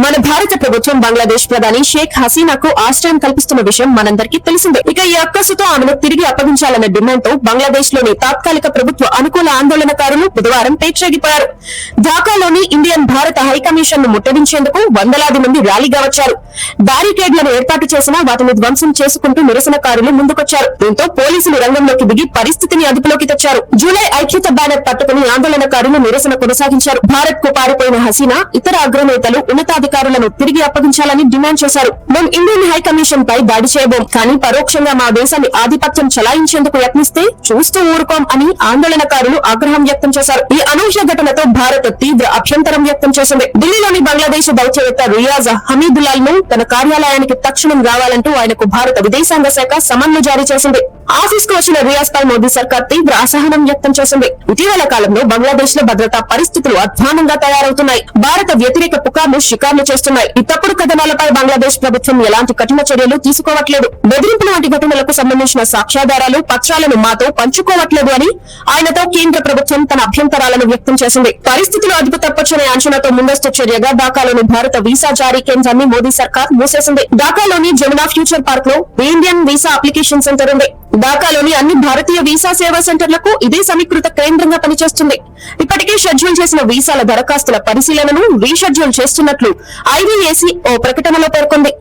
మన భారత ప్రభుత్వం బంగ్లాదేశ్ ప్రధాని షేక్ హసీనాకు ఆశ్రయం కల్పిస్తున్న విషయం మనందరికీ తెలిసిందే. ఇక ఈ అక్కసుతో ఆమెను తిరిగి అప్పగించాలన్న డిమాండ్ తో బంగ్లాదేశ్ లోని తాత్కాలిక ప్రభుత్వ అనుకూల ఆందోళనకారులు బుధవారం పేట్రేగిపోయారు. ఢాకాలోని ఇండియన్ భారత హైకమిషన్ ను ముట్టడించేందుకు వందలాది మంది ర్యాలీగా వచ్చారు. బ్యారికేడ్లను ఏర్పాటు చేసినా వాటిని ధ్వంసం చేసుకుంటూ నిరసనకారులు ముందుకొచ్చారు. దీంతో పోలీసులు రంగంలోకి దిగి పరిస్థితిని అదుపులోకి తెచ్చారు. జూలై ఐక్యత బ్యానర్ పట్టుకుని ఆందోళనకారులు నిరసన కొనసాగించారు. భారత్ కు పారిపోయిన హసీనా ఇతర అగ్రనేతలు ఉన్నతాధికారులను తిరిగి అప్పగించాలని డిమాండ్ చేశారు. మేం ఇండియన్ హై కమిషన్ పై దాడి చేయబోం, కానీ పరోక్షంగా మా దేశాన్ని ఆధిపత్యం చలాయించేందుకు యత్నిస్తే చూస్తూ ఊరుకోం అని ఆందోళనకారులు ఆగ్రహం వ్యక్తం చేశారు. ఈ అనూహ్య ఘటనతో భారత్ తీవ్ర అభ్యంతరం వ్యక్తం చేసింది. ఢిల్లీలోని బంగ్లాదేశ్ దౌత్యవేత్త రియాజ్ హమీదులాల్ ను తన కార్యాలయానికి తక్షణం రావాలంటూ ఆయనకు భారత విదేశాంగ శాఖ సమన్లు జారీ చేసింది. ఆఫీస్ కు వచ్చిన రియాజ్ పై మోదీ సర్కార్ తీవ్ర అసహనం వ్యక్తం చేసింది. ఇటీవల కాలంలో బంగ్లాదేశ్ లో భద్రతా పరిస్థితులు అధ్వానంగా తయారవుతున్నాయి. భారత వ్యతిరేక పుకార్లు షికార్లు చేస్తున్నాయి. ఈ తప్పుడు కథనాలపై బంగ్లాదేశ్ ప్రభుత్వం ఎలాంటి కఠిన చర్యలు తీసుకోవట్లేదు. బెదిరింపుల వంటి ఘటనలకు సంబంధించిన సాక్ష్యాధారాలు, పత్రాలను మాతో పంచుకోవట్లేదు అని ఆయనతో కేంద్ర ప్రభుత్వం తన అభ్యంతరాలను వ్యక్తం చేసింది. పరిస్థితులు అదుపు తప్పొచ్చనే అంచనాతో ముందస్తు చర్యగా ఢాకాలోని భారత వీసా జారీ కేంద్రాన్ని మోదీ సర్కార్ మూసేసింది. ఢాకాలోని జమునా ఫ్యూచర్ పార్క్ లో ఇండియన్ వీసా అప్లికేషన్ సెంటర్ ఉంది. ఢాకాలోని అన్ని భారతీయ వీసా సేవా సెంటర్లకు ఇదే సమీకృత కేంద్రంగా పనిచేస్తుంది. ఇప్పటికే షెడ్యూల్ చేసిన వీసాల దరఖాస్తుల పరిశీలనను రీషెడ్యూల్ చేస్తున్నట్లు ఐవీఏసీ ఓ ప్రకటనలో పేర్కొంది.